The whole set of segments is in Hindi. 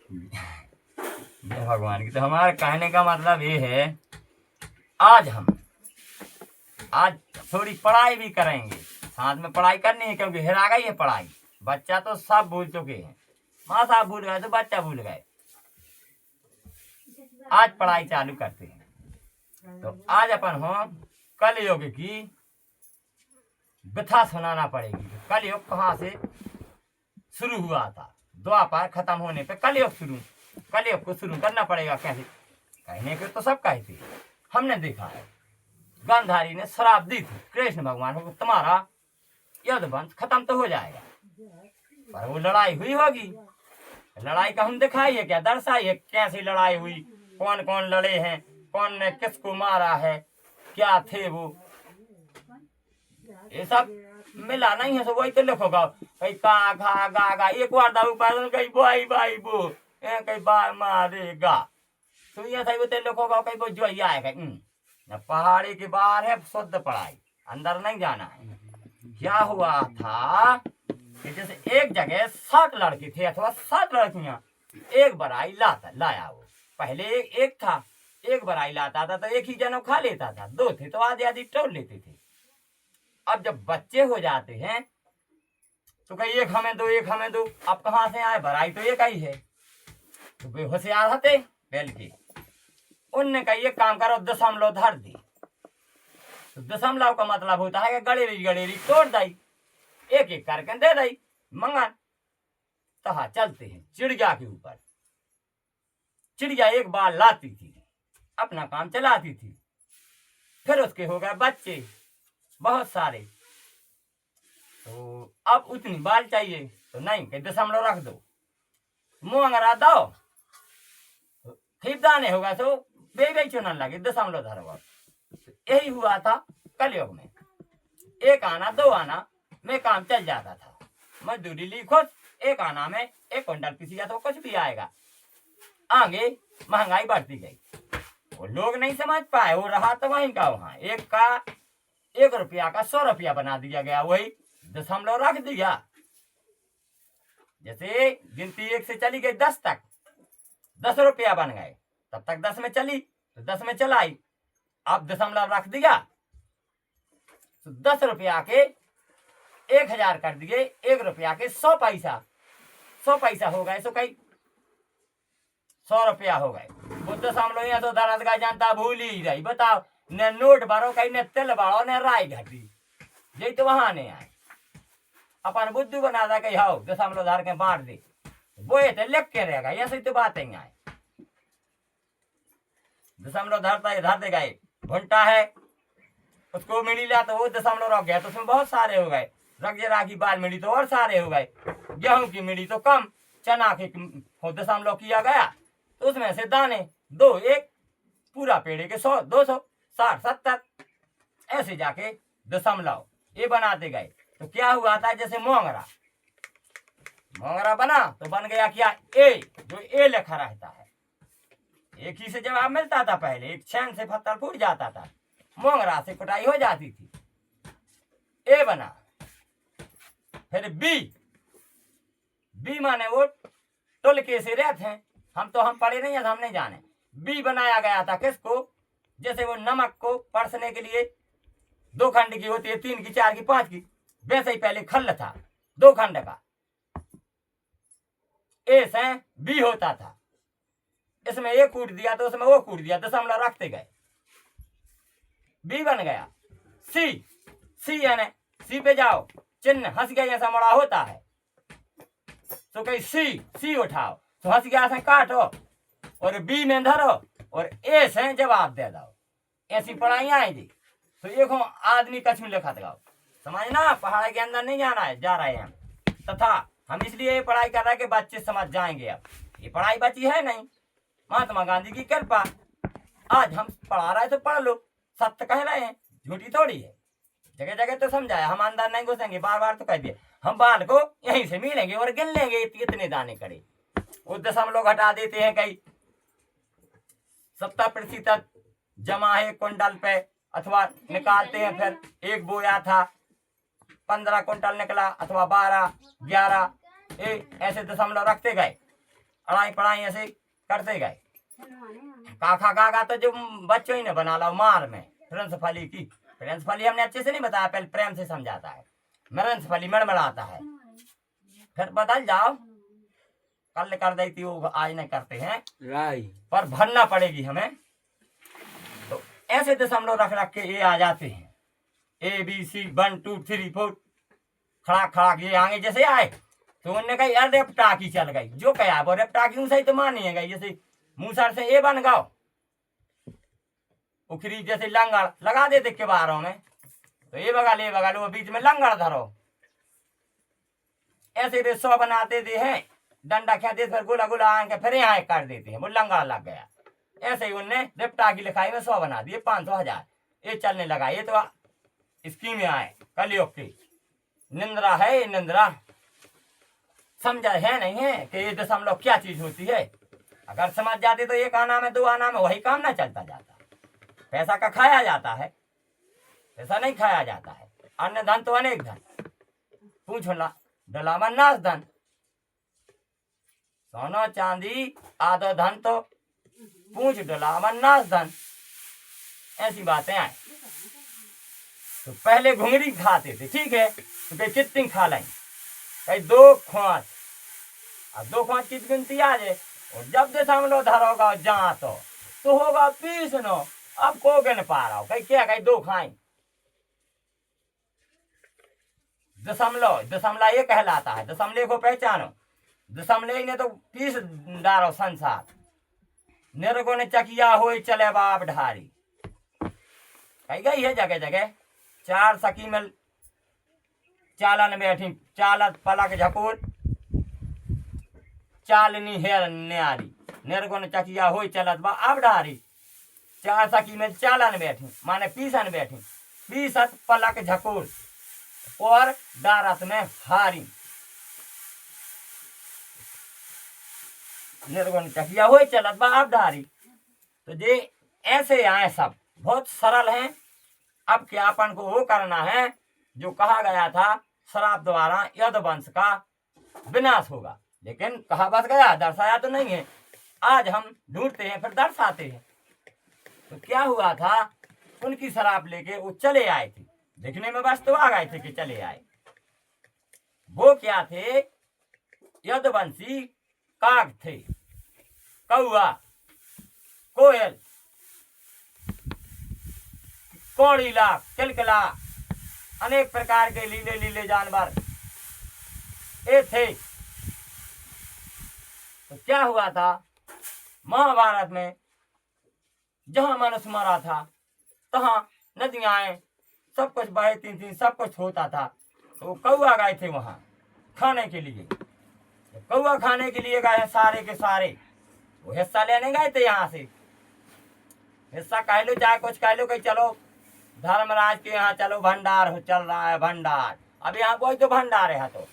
जय भगवान की। तो हमारे कहने का मतलब ये है, आज थोड़ी पढ़ाई भी करेंगे, साथ में पढ़ाई करनी है, क्योंकि हेरा गई है पढ़ाई। बच्चा तो सब भूल चुके हैं, माँ साहब भूल गए तो बच्चा भूल गए। आज पढ़ाई चालू करते हैं। तो आज अपन हो कलयुग की व्यथा सुनाना पड़ेगी। कलयुग कहाँ से शुरू हुआ था, द्वापर खत्म होने पे कलयुग को शुरू करना पड़ेगा। कैसे कहने के तो सब कहते, हमने देखा है गांधारी ने श्राप दी थी कृष्ण भगवान को, तुम्हारा यदुवंश खत्म तो हो जाएगा, पर वो लड़ाई हुई होगी। लड़ाई का हम दिखाई है क्या, दर्शाई है कैसी लड़ाई हुई, कौन कौन लड़े हैं, कौन ने किसको मारा है, क्या थे वो, ये सब मिला नहीं है। तो वही तो लिखोगा, कहीं का घा गा गा, एक बार दाऊ पास कहीं बाई बाई बो कहीं बा मारेगा, तो ये सही तो लिखोगा, कहीं वो जो आएगा। पहाड़ी के बाहर है शुद्ध पढ़ाई, अंदर नहीं जाना है। क्या हुआ था कि जैसे एक जगह 7 लड़के थे अथवा 7 लड़कियां, एक बराई लाया वो। पहले एक था, एक बराई लाता था तो एक ही जनो खा लेता था, 2 थे तो आधी आधी टोल लेते थे। अब जब बच्चे हो जाते हैं तो कहीं एक हमें दो, एक हमें दो, अब कहाँ से आए, बराई तो एक ही है। तो वे होशियार होते बैल के, उनने कहा ये काम करो, दशमलव धर दी। तो दशमलव का मतलब होता है कि गड़ेरी तोड़ दी, एक एक करके दे दी मंगन। तहा चलते हैं चिड़िया के ऊपर। चिड़िया एक बार लाती थी, अपना काम चलाती थी, फिर उसके हो गए बच्चे बहुत सारे, तो अब उतनी बाल चाहिए, तो नहीं कि दशमलव रख दो, मोंगरा दो, फिर दाने होगा तो बे चुनने लगे, दशमलव धरवा। यही हुआ था कलयुग में, 1 आना 2 आना में काम चल जाता था। मजदूरी ली खुद, 1 आना में 1 क्विंटल किसी का तो कुछ भी आएगा। आगे महंगाई बढ़ती गई, वो लोग नहीं समझ पाए, वो रहा तो वहीं का वहां, 1 रुपया का 100 रुपया बना दिया गया, वही दशमलव रख दिया। जैसे गिनती 1 से चली गई 10 तक, 10 रुपया बन गए, तब तक 10 में चली तो 10 में चलाई, अब दशमलव रख दिया तो 10 रुपया के 1000 कर दिए, 1 रुपया के 100 पैसा, 100 पैसा हो गए, तो कई 100 रुपया हो गए। वो दशमलव यहाँ तो दर्द का जनता भूल ही रही। बताओ, न नोट भरो कहीं, न तिल बढ़ो, न राय घटी, यही तो वहां नहीं आए। अपन बुद्धू बना था कहीं, हाउ दशमलव धर के बांट दे, वो ये तो लिख के रहेगा, ऐसी तो बातें आए। दशमलव धर देगा, घंटा है उसको मिली ला तो वो दशमलव रख गया, तो उसमें बहुत सारे हो गए। रगजरा की बाल मिली तो और सारे हो गए, गेहूं की मिली तो कम, चना के दशमलव किया गया तो उसमें से दाने 2, 1 पूरा पेड़े के 100, 200, 60, 70 ऐसे जाके दशमलव ये बनाते गए। तो क्या हुआ था, जैसे मोंगरा बना तो बन गया क्या, ए, जो ए लिखा रहता है, एक ही से जवाब मिलता था। पहले एक छेन से पत्थर फूट जाता था, मोंगरा से कुटाई हो जाती थी, ए बना। फिर बी माने वो टुलके से रहते हैं, हम पढ़े नहीं है, हम नहीं जाने। बी बनाया गया था किसको, जैसे वो नमक को परसने के लिए 2 खंड की होती है, 3 की, 4 की, 5 की, वैसे ही पहले खल्ल था 2 खंड का, ए से बी होता था। इसमें ए कूट दिया तो उसमें वो कूट दिया, दशमलव रखते गए, बी बन गया। सी यानी सी पे जाओ, चिन्ह हंस गया जैसा मड़ा होता है, तो कहीं सी उठाओ, तो हंस गया से काटो और बी में धरो और ए से जवाब दे दो। ऐसी पढ़ाई आएगी। तो एक आदमी कछ में लिखा था, समझना, पहाड़ के अंदर नहीं जाना है, जा रहे हैं तथा हम इसलिए ये पढ़ाई कर रहे हैं कि बच्चे समझ जाएंगे। अब ये पढ़ाई बची है नहीं, महात्मा गांधी की कृपा, आज हम पढ़ा रहे तो पढ़ लो, सत्य कह रहे हैं, झूठी थोड़ी है। जगह जगह तो समझाया, हम अंदर नहीं घुसेंगे, बार बार तो कह दिए, हम बाल को यहीं से मिलेंगे और गिन लेंगे इतने दाने करे। वो दशमलव घटा देते हैं, कई 70% जमा है कुंटल पे, अथवा निकालते हैं, फिर एक बोया था 15 कुंटल निकला, अथवा 12, 11, ऐसे दशमलव रखते गए। अड़ाई पढ़ाई ऐसे करते गए। काखा काका तो जो बच्चों ही ने बना ला मार में फ्रेंचफली की। फ्रेंचफली हमने अच्छे से नहीं बताया, पहले प्रेम से समझाता है। फ्रेंचफली मड़मड़ाता है, फिर बदल जाओ। कल कर दी थी वो, आज नहीं करते हैं राई, पर भरना पड़ेगी हमें। तो ऐसे दशमलव रख रख के ये आ जाते हैं ABC 1 2 3 4 खड़ा खड़ा ये आगे जैसे आए तो उन्होंने कही यार रेपटाकी चल गई। जो कहा वो रेपटाकी सही तो मानी गई। जैसे मूसर से ये बन गाओ उखरी जैसे लंगड़ लगा देते के बारों में, तो ये बगा लो बीच में लंगड़ धरो। ऐसे वे 100 बनाते थे हैं, डंडा खेते फिर गोला गोला आके फिर यहाँ काट देते हैं, वो लंगड़ा लग गया। ऐसे ही उनने रेपटाकी लिखाई में 100 बना दिए, 500 1000 ये चलने लगा। ये तो स्कीम में आए कलयुग की निंद्रा है। ये निंद्रा समझा है नहीं है कि ये दशमलव क्या चीज होती है। अगर समझ जाते तो एक आना में 2 आना में वही काम ना चलता जाता। पैसा का खाया जाता है, पैसा नहीं खाया जाता है। अन्य धन तो अनेक धन, पूछ डलावा नाश धन। सोनो चांदी आधो धन तो पूछ डलावा नाश धन। ऐसी बातें आए। तो पहले घुंगरी खाते थे, ठीक है, तो कहीं कितनी खा लें, कहीं 2 खोच। अब 2 खोच की गिनती आ जाए और जब दशमलव धरोगा जहाँ तो होगा 20 9। अब को गिन पा रहा हो कहीं क्या, कहीं 2 खाएं। दशमलव ये कहलाता है। दशमलव को पहचानो। दशमलव ने तो 30 डारो संसार। निर्गुण ने चकिया हो चले बाप ढारी। कही गई है जगह जगह। 4 सखी में चालन बैठी, चालत पलक झकोर, चालनी है न्यारी। निर्गुण चकिया हो चलत बा अब ढारी। 4 सखी में चालन बैठी माने पीसन बैठी, पीसत पलक झकोर और डारत में हारी। निर्गुण चकिया हो चलत बा अब ढारी। तो ये ऐसे आए सब बहुत सरल हैं। अब क्या अपन को वो करना है जो कहा गया था श्राप द्वारा यदुवंश का विनाश होगा, लेकिन कहा बस गया, दर्शाया तो नहीं है। आज हम ढूंढते हैं फिर दर्शाते हैं। तो क्या हुआ था, उनकी शराब लेके वो चले आए थे। दिखने में बस तो आ गए थे कि चले आए। वो क्या थे, यदुवंशी काग थे, कौआ, कोयल, कौड़ीला, किलकिला, अनेक प्रकार के लीले लीले जानवर ये थे। तो क्या हुआ था, महाभारत में जहां मनुष्य मरा था तहां नदियां सब कुछ बहती थी, सब कुछ होता था। तो कौआ गए थे वहां खाने के लिए। तो कौआ खाने के लिए गए सारे के सारे, वो हिस्सा लेने गए थे। यहाँ से हिस्सा कह लो चाहे कुछ कह लो, कहीं चलो धर्मराज के यहाँ चलो भंडार हो चल रहा है भंडार। अब यहाँ कोई तो भंडार है। तो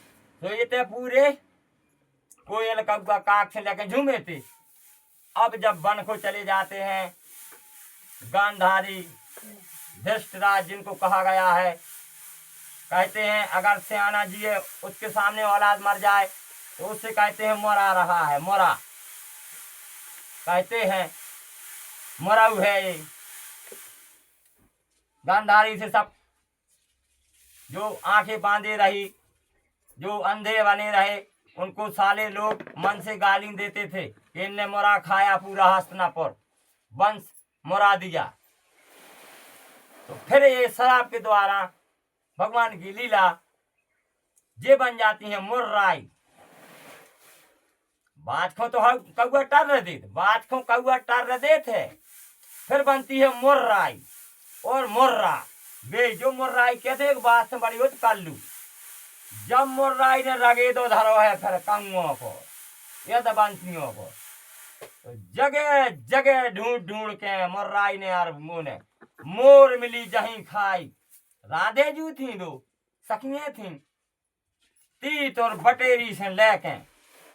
ये थे पूरे कोयल कौआ काग से लेके झूमे थे। अब जब वन को चले जाते हैं, गांधारी धृष्टराज जिनको कहा गया है, कहते हैं अगर सियाना जी है उसके सामने औलाद मर जाए तो उससे कहते हैं मरा रहा है, मरा कहते हैं मराऊ है ये। गांधारी से सब जो आंखें बांधे रही, जो अंधे बने रहे, उनको साले लोग मन से गाली देते थे कि इनने मुरा खाया पूरा हस्तिनापुर, वंश मुरा दिया। तो फिर ये शराब के द्वारा भगवान की लीला ये बन जाती है मुर्राई। बाज को तो कौआ टर रहे थे, बाज को कौआ टर रहे थे, फिर बनती है मुर्राई और मुर्रा। वे जो मुर्राई कहते हैं बात से बड़ी हो तो कल्लू। जब मुर्राई ने रगे तो धरो है फिर कंगों को यदुवंशियों को। तो जगह जगह ढूंढ ढूंढ के मुर्राई ने और मुने मोर मिली जहीं खाई। राधे जू थी, 2 सखियां थी, तीत और बटेरी से लेके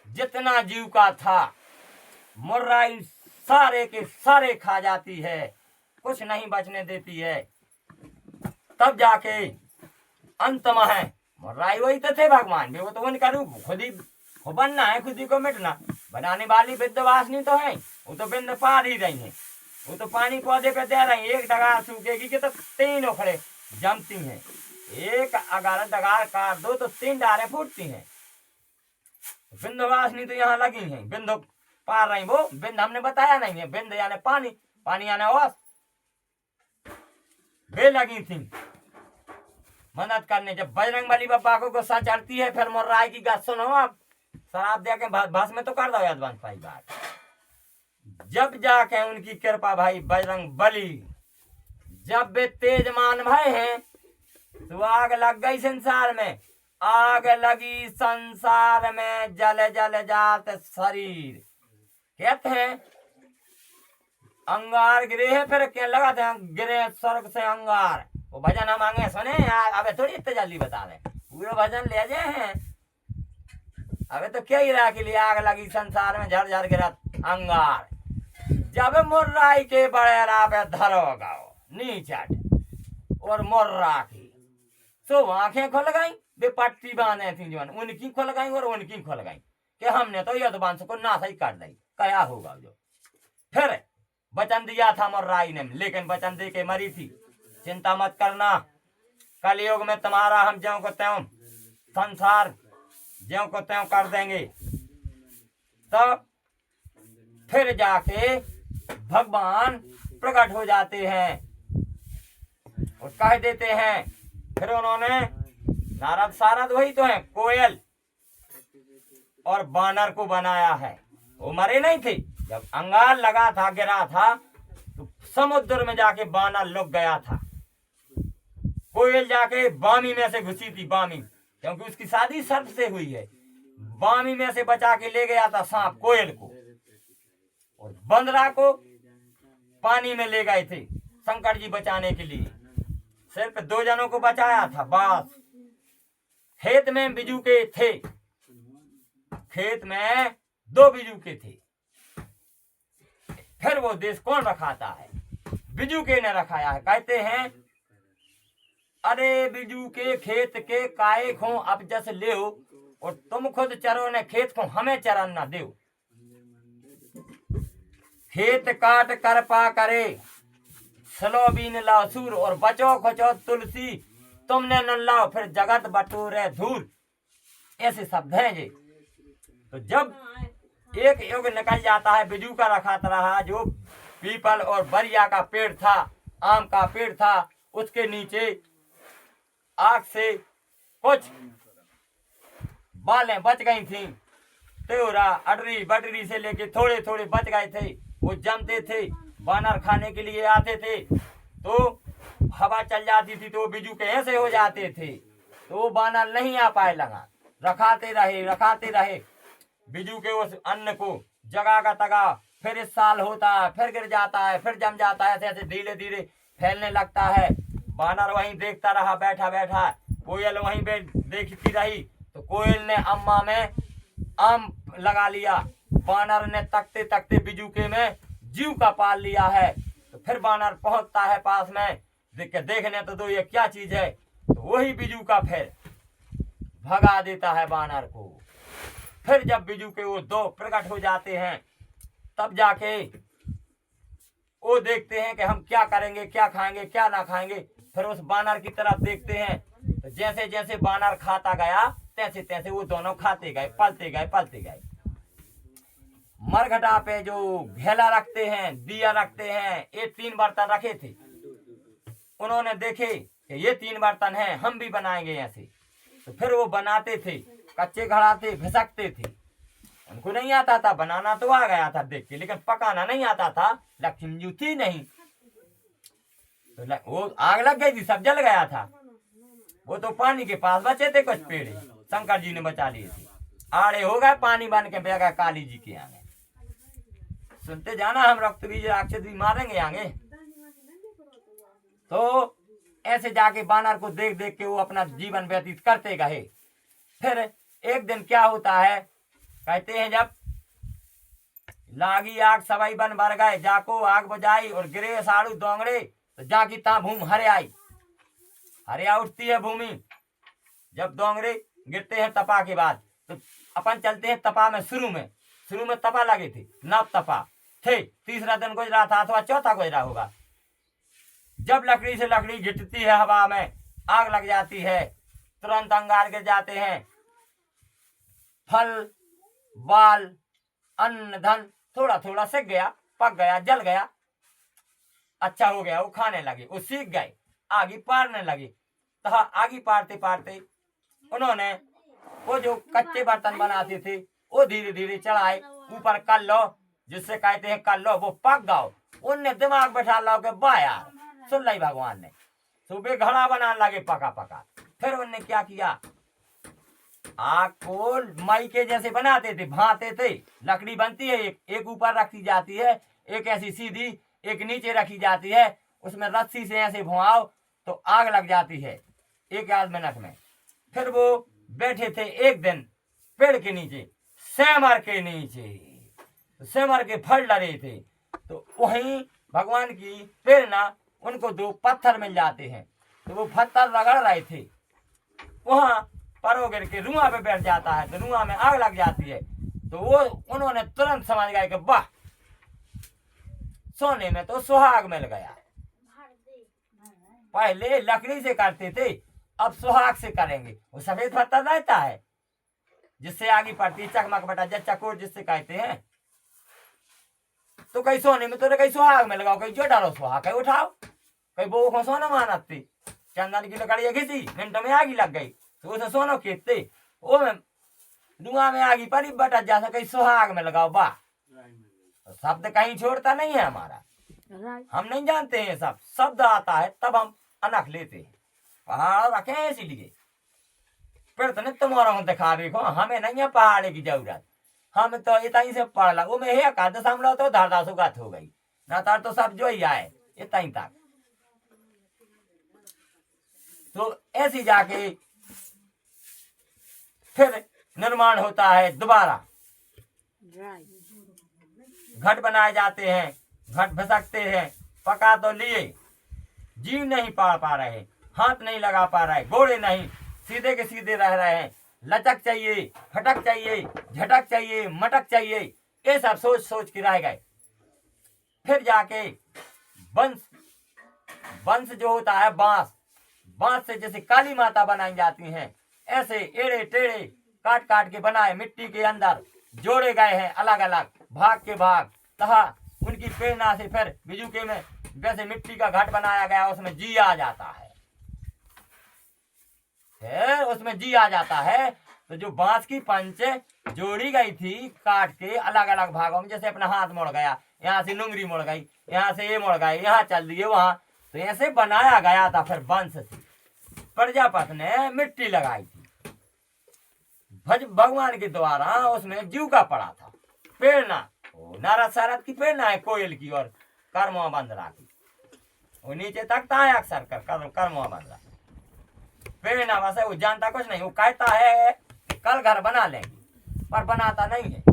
जितना जीव का था मुर्राई सारे के सारे खा जाती है, कुछ नहीं बचने देती है। तब जाके अंत में है मुर्राई वही तो थे भगवान भी, वो तो उनका रूप खुद ही बनना है, खुद ही को मिटना। बनाने वाली विंध्यवासिनी तो है, वो तो बिंद पार ही रही है, वो तो पानी पौधे पे दे रही है। एक डगार सूखेगी कि तो 3 उखड़े जमती हैं। एक अगर डगार काट दो तो 3 डारें फूटती हैं। विंध्यवासिनी तो यहाँ लगी हैं, बिंद पार रही। वो बिंद हमने बताया नहीं है, बिंद यानी पानी, पानी यानी ओस, वे लगी थी मदद करने। जब बजरंगबली बाबा को गुस्सा चढ़ती है, फिर मुर्राई की बात सुनो आप, शराब दे के भस में तो कर दो यादवंश भाई बात। जब जाके उनकी कृपा भाई बजरंग बली, जब वे तेजमान भय हैं तो आग लग गई संसार में, आग लगी संसार में, जल जल जात शरीर। कहते हैं अंगार गिरे है, फिर क्या लगा थे गिरे स्वर्ग से अंगार। वो भजन हम आगे सुने यार, अबे थोड़ी इतने जल्दी बता रहे, पूरा भजन ले जाए हैं। अबे तो क्या ही रहा कि आग लगी संसार में, झर झर गिरा अंगार। जब मुर्राई के बड़ेरा पे धरो गाओ नीचट और मुर्रा की तो आंखें खुल गई। वे पट्टी बांधे थी जो उनकी खुल गई और उनकी खुल गई कि हमने तो यदुवंश को ना सही कर दी, क्या होगा जो। फिर वचन दिया था मुर्राई ने, लेकिन वचन दे के मरी थी। चिंता मत करना, कलयुग में तुम्हारा हम ज्यों को त्यों संसार ज्यों को त्यों कर देंगे। तब फिर जाके भगवान प्रकट हो जाते हैं और कह देते हैं। फिर उन्होंने नारद सारद वही तो है, कोयल और बानर को बनाया है। वो मरे नहीं थे, जब अंगार लगा था गिरा था तो समुद्र में जाके बानर लुक गया था। कोयल जाके बामी में से घुसी थी, बामी, क्योंकि उसकी शादी सर्प से हुई है। बामी में से बचा के ले गया था सांप कोयल को, और बंदरा को पानी में ले गए थे शंकर जी बचाने के लिए। सिर्फ 2 जनों को बचाया था बस। खेत में बिजू के थे, खेत में 2 बिजू के थे। फिर वो देश कौन रखाता है? बिजू के ने रखाया है। कहते हैं अरे बिजू के खेत के काए खो अब जस ले और तुम खुद चरो ने खेत को हमें चरन ना दो। खेत काट कर पा करे सलो बीन लासूर और बचो खचो तुलसी तुमने न लाओ फिर जगत बटोरे धूल। ऐसे शब्द हैं जी। तो जब एक युग निकल जाता है, बिजू का रखा रहा जो पीपल और बरिया का पेड़ था, आम का पेड़ था, उसके नीचे आग से कुछ बालें बच गई थी। त्योरा अडरी बटरी से लेके थोड़े थोड़े बच गए थे। वो जमते थे, बानर खाने के लिए आते थे, तो हवा चल जाती थी तो बिजू के ऐसे हो जाते थे, तो वो बानर नहीं आ पाए लगा। रखाते रहे बिजू के उस अन्न को जगह का तगा। फिर इस साल होता है, फिर गिर जाता है, फिर जम जाता है, ऐसे ऐसे धीरे धीरे फैलने लगता है। बानर वहीं देखता रहा बैठा बैठा, कोयल वहीं देखती रही, तो कोयल ने अम्मा में आम लगा लिया। बानर ने तकते तकते बिजू के में जीव का पाल लिया है। तो फिर बानर पहुंचता है पास में, देखने तो दो ये क्या चीज है, तो वही बिजू का फिर भगा देता है बानर को। फिर जब बिजू के वो 2 प्रकट हो जाते हैं, तब जाके वो देखते हैं कि हम क्या करेंगे, क्या खाएंगे, क्या ना खाएंगे। फिर उस बानर की तरफ देखते हैं, तो जैसे जैसे बानर खाता गया तैसे तैसे वो दोनों खाते गए, पलते गए। मरघटा पे जो घेला रखते हैं, दिया रखते हैं, ये 3 बर्तन रखे थे। उन्होंने देखे कि ये 3 बर्तन हैं, हम भी बनाएंगे ऐसे। तो फिर वो बनाते थे, कच्चे घड़ाते घिसकते थे। उनको नहीं आता था बनाना, तो आ गया था देख के, लेकिन पकाना नहीं आता था। लक्ष्मी जी थी नहीं, तो वो आग लग गई थी, सब जल गया था। वो तो पानी के पास बचे थे कुछ पेड़, शंकर जी ने बचा लिए थे। आड़े हो गए, पानी बन के बह गए काली जी के आगे। सुनते जाना, हम रक्त बीज राक्षस भी मारेंगे आगे। तो ऐसे जाके बानर को देख देख के वो अपना जीवन व्यतीत करते गए। फिर एक दिन क्या होता है, कहते हैं जब लागी आग सवाई बन भर गए, जाको आग बुझाई और गिरे साड़ू दोंगड़े, तो जाकी ता भूमि हरिया उठती है भूमि। जब दोंगड़े गिरते हैं तपा के बाद, तो अपन चलते हैं तपा में शुरू में शुरू में तपा लगे थे, नव तपा थे, तीसरा दिन गुजरा था अथवा चौथा गुजरा होगा। जब लकड़ी से लकड़ी घिटती है, हवा में आग लग जाती है, तुरंत अंगार गिर जाते हैं। फल बाल अन्न धन थोड़ा थोड़ा सिक गया, पक गया, जल गया, अच्छा हो गया। वो खाने लगे, वो सीख गए, आगे पारने लगे। तो आगे पारते पारते उन्होंने वो जो कच्चे बर्तन बनाते थे वो धीरे धीरे चढ़ाए ऊपर, कर लो जिससे कहते हैं कर लो, वो पक गओ। उनने दिमाग बैठा लो के वाह यार, सुन ली भगवान ने। सुबह घड़ा बनाने लगे पका पका। फिर उनने क्या किया, आग को मई के जैसे बनाते थे, भाते थे। लकड़ी बनती है, एक ऊपर रखी जाती है, एक ऐसी सीधी, एक नीचे रखी जाती है। उसमें रस्सी से ऐसे भुआओ तो आग लग जाती है एक आध मिनट में। फिर वो बैठे थे एक दिन पेड़ के नीचे, सेमर के नीचे, सेमर के फल डरे थे। तो वहीं भगवान की प्रेरणा, उनको दो पत्थर मिल जाते हैं। तो वो पत्थर रगड़ रहे थे, वहां परो गिर के रुआ पे बैठ जाता है, तो रुआ में आग लग जाती है। तो वो उन्होंने तुरंत समझ गए कि वाह, सोने में तो सुहाग मिल गया। पहले लकड़ी से करते थे, अब सुहाग से करेंगे। वो सफेद पत्थर रहता है जिससे आगे पड़ती है, चकमक बटा जब चकोर जिससे कहते हैं। तो कहीं सोने में तो कहीं सुहाग में लगाओ, कहीं जो डालो सुहाग, कहीं उठाओ, कहीं वो को सोना मानते। चंदन की लकड़ी घिसी, मिनटों में आगी लग गई, तो उसे सोनो खेतते, वो में धुआं में आगी पड़ी बटा जैसा, कहीं सुहाग में लगाओ। वाह, तो शब्द कहीं छोड़ता नहीं है हमारा, हम नहीं जानते हैं। सब शब्द आता है तब हम अनख लेते हैं। पहाड़ रखे इसीलिए फिर तो नित्य मोरों दिखा देखो, हमें नहीं है पहाड़ की जरूरत। हम तो इतनी से पढ़ ला, वो में है का दशमलव तो धारदा सुगत हो गई ना, तार तो सब जो ही आए इतनी तक। तो ऐसी जाके फिर निर्माण होता है दोबारा, घट बनाए जाते हैं, घट भसकते हैं। पका तो लिए, जीव नहीं पा रहे, हाथ नहीं लगा पा रहे, घोड़े नहीं, सीधे के सीधे रह रहे हैं। लचक चाहिए, फटक चाहिए, झटक चाहिए, मटक चाहिए, ये सब सोच सोच के रह गए। फिर जाके वंश जो होता है, बांस, बांस से जैसे काली माता बनाई जाती हैं, ऐसे एड़े टेढ़े काट काट के बनाए, मिट्टी के अंदर जोड़े गए हैं अलग अलग भाग के भाग। तहा उनकी प्रेरणा से फिर बिजुके में वैसे मिट्टी का घाट बनाया गया, उसमें जी आ जाता है। फिर उसमें जी आ जाता है तो जो बांस की पंच जोड़ी गई थी काट के अलग अलग भागों में, जैसे अपना हाथ मुड़ गया, यहाँ से लुंगरी मुड़ गई, यहाँ से ये मुड़ गई, यहाँ चल दिए वहां, तो ऐसे बनाया गया था। फिर वंश से प्रजापति ने मिट्टी लगाई थी, भगवान के द्वारा उसमें जीव का पड़ा था प्रेरणा। नारद सारद की प्रेरणा है, कोयल की और कर्मवा बंदरा की। वो नीचे तकता है अक्सर कर्मवा बंदरा, प्रेरणा बस है। वो जानता कुछ नहीं, वो कहता है कल घर बना लेंगे, पर बनाता नहीं है।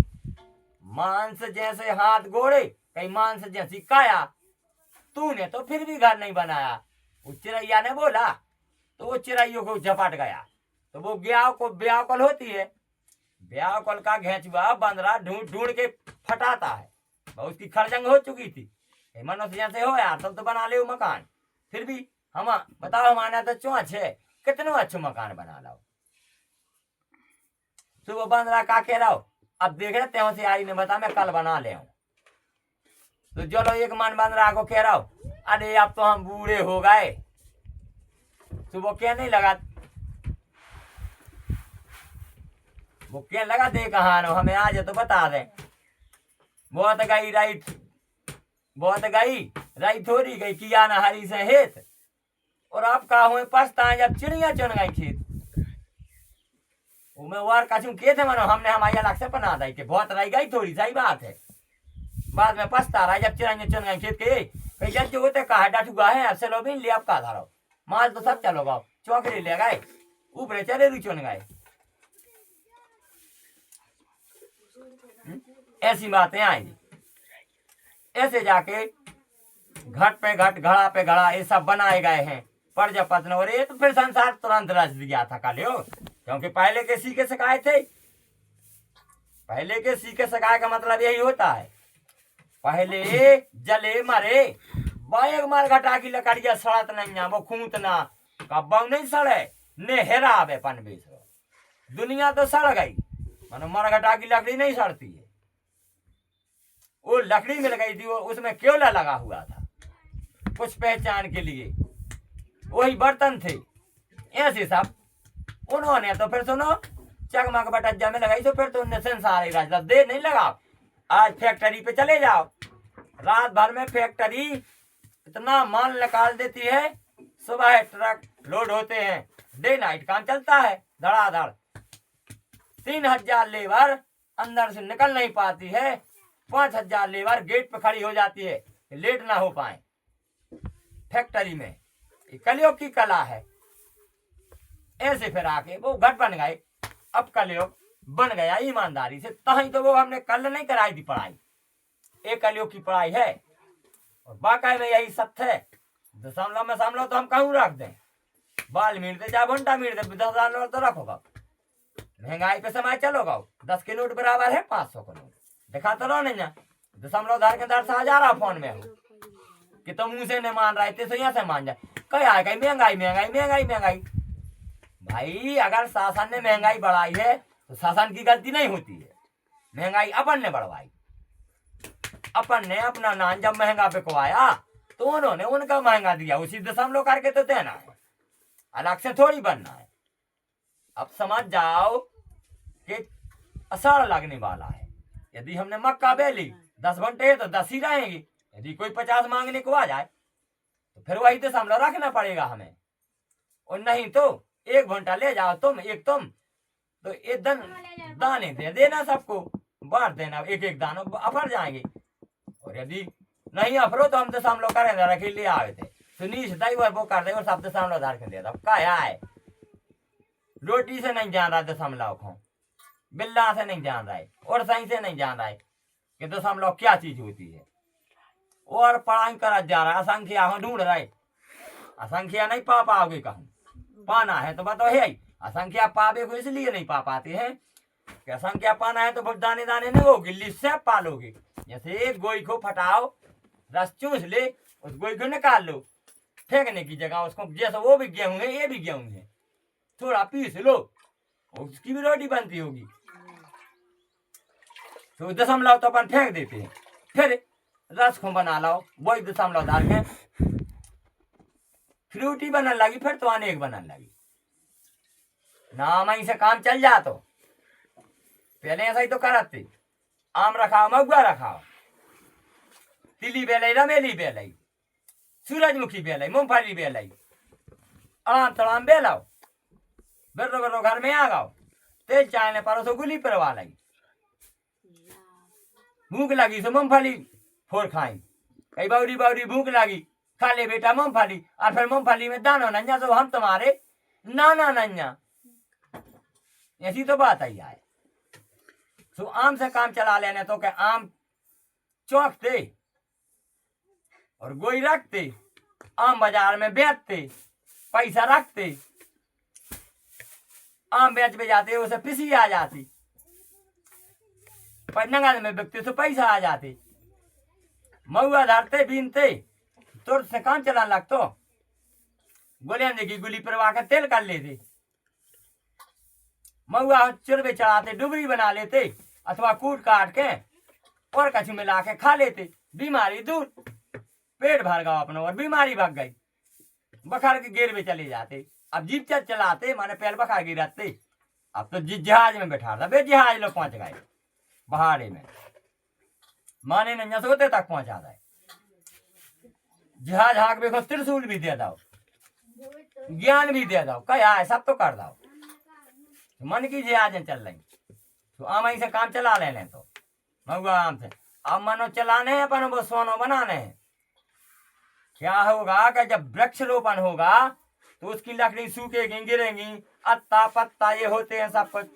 मांस जैसे हाथ गोड़े, कहीं मांस जैसी काया, तूने तो फिर भी घर नहीं बनाया। उस चिड़ैया ने बोला, तो वो चिड़ैयों को झपट गया। तो वो ब्यावकल होती है, ब्यावकल का घेचुआ बंदरा ढूंढ ढूंढ के फटाता है। बहुत की खरजंग हो चुकी थी, मनुष्य जैसे हो यार, तब तो बना ले मकान। फिर भी हम बताओ, हमारा तो चौंच है, कितने अच्छे मकान बना लो। तो वो बंदरा का कह रहा हो, अब देख रहे त्यों से आई ने बता मैं कल बना ले। तो चलो एक मन बंदरा को कह रहा हो, अरे अब तो हम बूढ़े हो गए। तो वो कहने लगा, वो कहने लगा दे कहानो हमें आज तो बता दे। बहुत गई राइट, बहुत गई राई थोड़ी गई, किया ना हरी से हेत। और अब का हुए पछताए जब चिड़िया चुन गई खेत। मैं वार काचू के थे, मनो हमने हमारी अलग से बना दी कि बहुत रह गई थोड़ी, सही बात है। बाद में पछता रहा जब चिड़िया चुन गई खेत के, जब जो होते कहा डाटूगा है, अब से लो भी ले, अब का धारो माल तो सब चलो गाओ, चौकड़ी ले गए, ऊपरे चले रू चुन गए। ऐसी बातें आएंगी। ऐसे जाके घट पे घट, घड़ा पे घड़ा, ये सब बनाए गए हैं प्रजापति ने। और ये तो फिर संसार तुरंत रच दिया था कालियो, क्योंकि पहले के सीखे सिखाए थे। पहले के सीखे सकाए का मतलब यही होता है। पहले जले मरे बाएग मार घटा की लकड़िया सड़त नहीं वो खूंत ना कब्बा नहीं सड़े ने हेरा आवे पन बेच दुनिया तो सड़ गई मानो मर घटा की लकड़ी नहीं सड़ती है। वो लकड़ी मिल गई थी वो उसमें केवला लगा हुआ था कुछ पहचान के लिए वही बर्तन थे ऐसे सब उन्होंने तो फिर सुनो चकमक बटज्जा में लगाई तो फिर तो उनने संसार राज देर नहीं लगा। आज फैक्ट्री पे चले जाओ रात भर में फैक्ट्री इतना माल निकाल देती है सुबह ट्रक लोड होते हैं डे नाइट काम चलता है धड़ाधड़ 3000 लेबर अंदर से निकल नहीं पाती है 5000 लेबर गेट पे खड़ी हो जाती है लेट ना हो पाए फैक्ट्री में कलयुग की कला है। ऐसे फिर आके वो घट बन गए अब कलयुग बन गया ईमानदारी से तही तो वो हमने कल नहीं कराई थी पढ़ाई एक कलयुग की पढ़ाई है और बाकाय में यही सत्य है। दशमलव में सामलव तो हम कहूँ रख दें बाल मीट दे चाहे घंटा मीट दे 10,000 तो रखोगा महंगाई पे समय चलोगा 10 के नोट बराबर है 500 का नोट दिखा तो रहो नहीं ना दशमलव धार के दर से 1000 फोन में हो कि तो मुंह से नहीं मान रहा है तो यहाँ से मान जाए कहीं आएगा महंगाई महंगाई महंगाई महंगाई। भाई अगर शासन ने महंगाई बढ़ाई है तो शासन की गलती नहीं होती है महंगाई अपन ने बढ़वाई अपन ने अपना नाम जब महंगा बिकवाया तो उन्होंने उनका महंगा दिया उसी दशमलव करके तो देना है अलग से थोड़ी बनना है। अब समझ जाओ कि अषाढ़ लगने वाला है यदि हमने मक्का बेली 10 घंटे तो 10 ही रहेंगी यदि कोई 50 मांगने को आ जाए तो फिर वही दशमलव रखना पड़ेगा हमें और नहीं तो 1 घंटा ले जाओ तुम तो एक दाने दे देना सबको बांट देना एक एक दानों अफर जाएंगे और यदि नहीं अफरो तो हम दशमलव करेंगे रखे ले आए थे सुनीश दई वो कर दे और सब दशमलव धार के दे दो क्या है रोटी से नहीं जान रहा दशमलव को बिल्ला से नहीं जान रहा है और सही से नहीं जान रहा है कि दशमलव क्या चीज होती है और पढ़ाई करा जा रहा है असंख्या हो ढूंढ रहे असंख्या नहीं पा पाओगे कहूँ पाना है तो बताओ है असंख्या पावे को इसलिए नहीं पा पाते हैं कि असंख्या पाना है तो बहुत दाने दाने नहीं होगी लिस्ट से पालोगे जैसे एक गोई को फटाओ रस चूस ले उस गोई को निकाल लो फेंकने की जगह उसको जैसे वो भी गेहूं है ये भी गेहूं है थोड़ा पीस लो उसकी भी रोटी बनती होगी तो दशमलव तो अपन फेंक देते हैं फिर रस को बना लो वही दशमलव डाल के फ्रूटी बनने लगी फिर तो अनेक बनने लगी ना से काम चल जा तो पहले ऐसा ही तो करते आम रखाओ महुआ रखाओ तिली बेलई रमेली बेलई सूरजमुखी बेलई मूंगफली बेलई आम तड़ाम बेलाओ बेरो बेरो घर में आ गाओ तेल चाय परोसो गुली परवा लगी भूख लगी तो मूंगफली फोड़ खाई कई बाउरी बाउरी भूख लगी खा ले बेटा मूंगफली और फिर मूंगफली में दानो नन्या तो हम तुम्हारे नाना नन्या ऐसी तो बात आई है। तो आम से काम चला लेने तो क्या आम चौंकते और गोई रखते आम बाजार में बेचते पैसा रखते आम बेच पे जाते उसे पिसी आ जाती पर नगद में बिकते तो पैसा आ जाते महुआ धरते बीनते तुरंत से काम चलाने लगतो गोलियां की गुली परवा कर तेल कर लेते महुआ चुरबे चढ़ाते डुबरी बना लेते अथवा कूट काट के और कछु मिला के खा लेते बीमारी दूर पेट भर गया अपना और बीमारी भाग गई बखार के गेर में चले जाते अब जीप चलाते माने पहले बखार गिरते अब तो जहाज में बैठा था बे जहाज लोग पहुंच गए पहाड़ी में माने नंजा सोते तक पहुंचा दे जहाज हाँक देखो त्रिशूल भी दे दो ज्ञान भी दे दो क्या है सब तो कर दो मन की जहाज चल रही तो आम से काम चला लेने तो महुआ आम से अब मनो चलाने हैं अपन वो सोनो बनाने हैं क्या होगा कि जब वृक्षरोपण होगा तो उसकी लकड़ी सूखेगी गिरेगी अत्ता पत्ता ये होते हैं सब कुछ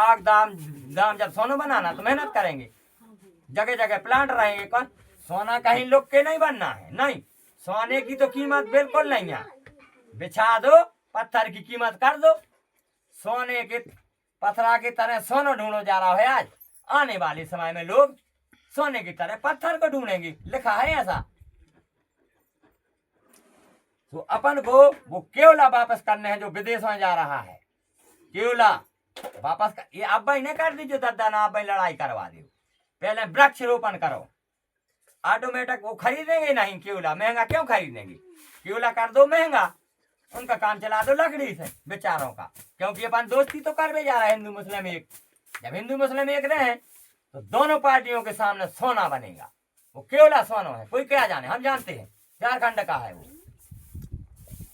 आग दाम दाम जब सोनो बनाना तो मेहनत करेंगे जगह जगह प्लांट रहेंगे कौन सोना कहीं लोग के नहीं बनना है नहीं सोने की तो कीमत बिल्कुल नहीं है बिछा दो पत्थर की कीमत कर दो सोने के पथरा की तरह सोना ढूंढो जा रहा है आज आने वाले समय में लोग सोने की तरह पत्थर को ढूंढेंगे, लिखा है ऐसा। तो अपन को वो केवला वापस करने हैं जो विदेश में जा रहा है, केवला वापस कर, ये अब भाई नहीं कर दीजिए दादा ना, आप भाई लड़ाई करवा दो, पहले वृक्ष रोपण करो, ऑटोमेटिक वो खरीदेंगे नहीं केवला, महंगा क्यों खरीदेंगे, केवला कर दो महंगा, उनका काम चला दो लकड़ी से बेचारों का, क्योंकि अपन दोस्ती तो कर भी जा रहा है हिंदू मुस्लिम एक, जब हिंदू मुस्लिम एक रहे तो दोनों पार्टियों के सामने सोना बनेगा, वो केवला सोना है, कोई क्या जाने, हम जानते हैं झारखंड का है वो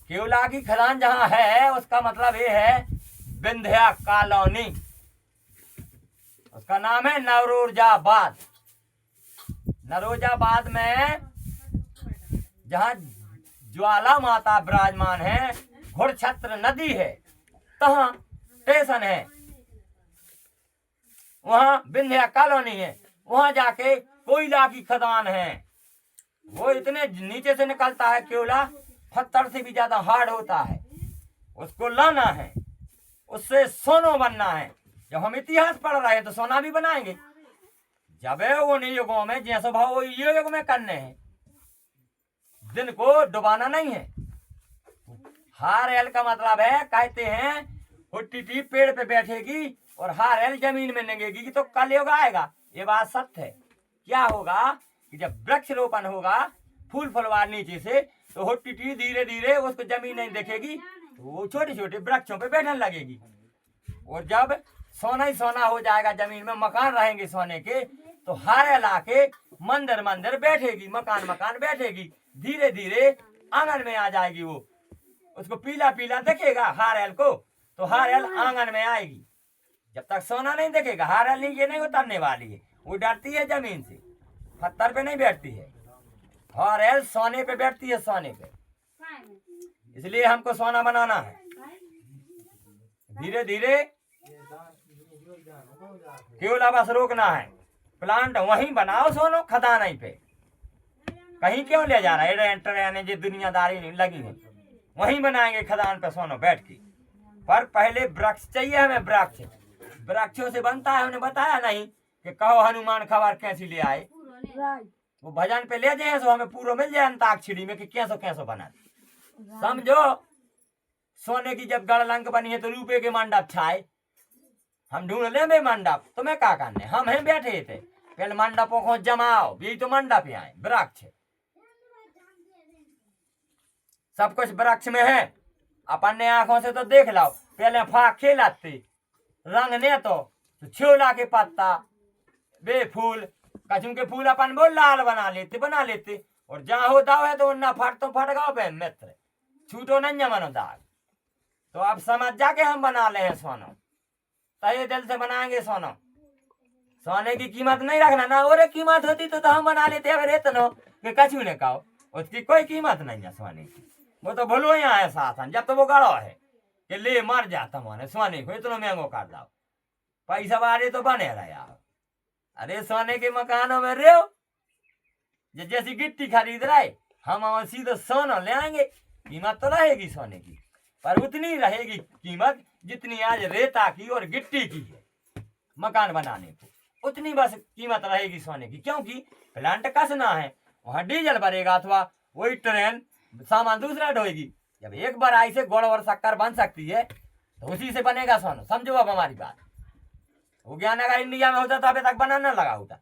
केवला की खदान जहां है, उसका मतलब ये है विंध्या कॉलोनी, उसका नाम है नरोजाबाद। नरोजाबाद में जहां ज्वाला माता विराजमान है, घुड़छत्र नदी है, तहां स्टेशन है, वहां विंध्या कॉलोनी है, वहां जाके कोयला की खदान है, वो इतने नीचे से निकलता है केवला, पत्थर से भी ज्यादा हार्ड होता है, उसको लाना है, उससे सोना बनना है। जब हम इतिहास पढ़ रहे हैं तो सोना भी बनाएंगे, जब वो युगों में जैसे भाव वो ये युग में करने हैं, दिन को डुबाना नहीं है। हार एल का मतलब है, कहते हैं हुट्टी पेड़ पे बैठेगी और हार एल जमीन में निगेगी कि तो कल युग आएगा, ये बात सत्य है। क्या होगा कि जब वृक्ष रोपण होगा, फूल फलवार नीचे से, तो हुट्टी धीरे धीरे उसको जमीन नहीं देखेगी, तो वो छोटे छोटे वृक्षों पे बैठने लगेगी, और जब सोना ही सोना हो जाएगा, जमीन में मकान रहेंगे सोने के, तो हार लाके मंदिर मंदिर बैठेगी, मकान मकान बैठेगी, धीरे धीरे आंगन में आ जाएगी, वो उसको पीला पीला देखेगा हारेल को, तो हारेल आंगन में आएगी। जब तक सोना नहीं देखेगा, हारेल नीचे नहीं उतरने वाली है, वो डरती है जमीन से, पत्थर पे नहीं बैठती है, हारेल सोने पे बैठती है, सोने पे। इसलिए हमको सोना बनाना है, धीरे धीरे केवल बस रोकना है, प्लांट वहीं बनाओ, सोनो खदान ही पे, कहीं क्यों ले जा रहा है, ट्रेन जो दुनियादारी लगी है, वहीं बनाएंगे खदान पे सोनो बैठ के। पर पहले वृक्ष चाहिए हमें, वृक्ष वृक्षों से बनता है, उन्हें बताया नहीं कि कहो हनुमान खबर कैसी ले आए, वो भजन पे ले जाए सो हमें पूरा मिल जाए अंताक्षरी में कि कैसो कैसो बना, समझो। सोने की जब गढ़लंक बनी है तो रुपए के मंडप छाए, हम ढूंढ ले मंडप, तुम्हें क्या करने, हम हैं बैठे थे, पहले मंडपों को जमाओ, यही तो मंडप यहाँ है, वृक्ष सब कुछ वृक्ष में है, अपन ने आंखों से तो देख लाओ, पहले फाक खेलते रंग ने तो छोला के पत्ता बे फूल कचू के फूल अपन वो लाल बना लेते, और जहाँ होता है तो ना फट तो फट गो पे मित्र, छूटो नहीं जमनो दाग। तो अब समझ जाके हम बना ले हैं सोनो, तय दिल से बनाएंगे सोनो, सोने की कीमत नहीं रखना ना, और कीमत होती तो हम बना लेते, अगर इतनो कि कछू ने कहो, उसकी कोई कीमत नहीं है सोने की, वो तो भलो यहाँ है साथ, जब तो वो गड़ो है कि ले मर जाता मैंने सोने को इतना महंगो कर दो, पैसा वाले तो बने रहे यार, अरे सोने के मकानों में रहो, जैसी गिट्टी खरीद रहे हम सीधे सोना ले आएंगे, कीमत तो रहेगी सोने की, पर उतनी रहेगी कीमत जितनी आज रेता की और गिट्टी की है मकान बनाने को, उतनी बस कीमत रहेगी सोने की, क्योंकि प्लांट कसना है, वहां डीजल भरेगा अथवा वही ट्रेन सामान दूसरा ढोएगी। जब एक बार आई से गुड़ और शक्कर बन सकती है तो उसी से बनेगा सोना, समझो अब हमारी बात। वो ज्ञान अगर इंडिया में होता तो अभी तक बनाना लगा होता,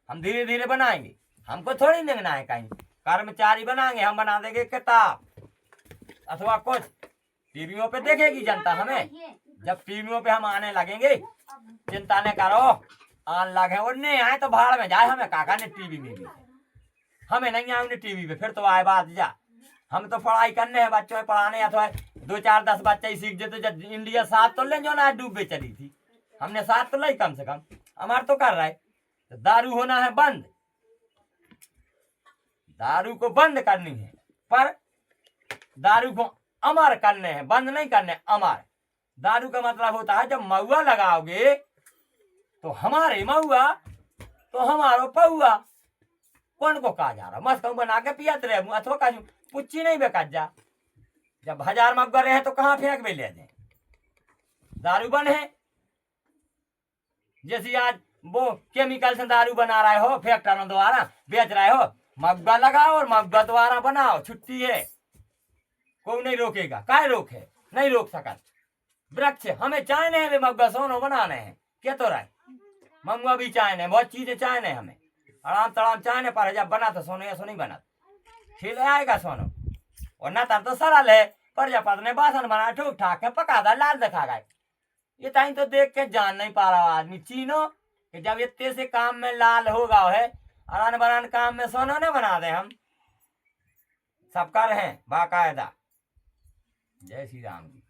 हम धीरे धीरे बनाएंगे, हमको थोड़ी निगना है कहीं, कर्मचारी बनाएंगे, हम बना देंगे किताब अथवा कुछ, टीवियों पे देखेगी जनता हमें, जब टीवियों पे हम आने लगेंगे चिंता न करो, आने लगे और नहीं आए तो भाड़ में जाए, हमें काका ने टीवी में भी, हमें नहीं आए उन्हें टीवी पे, फिर तो आए बात जा, हम तो पढ़ाई करने हैं, बच्चों में पढ़ाने, अथवा 2 4 10 बच्चे ही सीख जाते, जब इंडिया 7 तो ले जो ना डूबे चली थी, हमने 7 तो लाई कम से कम, हमार तो कर रहा है। तो दारू होना है बंद, दारू को बंद करनी है, पर दारू को अमर करने हैं, बंद नहीं करने, अमर। दारू का मतलब होता है जब महुआ लगाओगे तो हमारे महुआ तो हमारो पहुआ, कौन को कहा जा रहा, मस्त बना के पियत रहे अथवा कहूँ पुच्ची नहीं बेकात जा, जब 1000 मगगर रहे तो कहाँ फेंक भी ले जाए, दारू बन है। जैसे आज वो केमिकल से दारू बना रहे हो, फैक्ट्रियों द्वारा बेच रहे हो, मग्गा लगाओ और मग्गा द्वारा बनाओ, छुट्टी है, कोई नहीं रोकेगा। काय रोके, नहीं रोक सकत। वृक्ष हमें चाहने हैं, मग्गा सोनो बनाने हैं, क्या तो राय मंगवा भी चाहने, बहुत चीजें चाहने हमें, आराम तराम चाहने पर जब बना तो सोनो, या सो नहीं बना खिल आएगा सोनो। और न तब तो सरल है, प्रजापति ने बासन बना ठूक ठाक के पका था, लाल दिखा गए। ये टाइम तो देख के जान नहीं पा रहा आदमी चीनो कि जब इतने से काम में लाल होगा है, अरान बरान काम में सोना न बना दे हम सब कर हैं बाकायदा। जय श्री राम जी।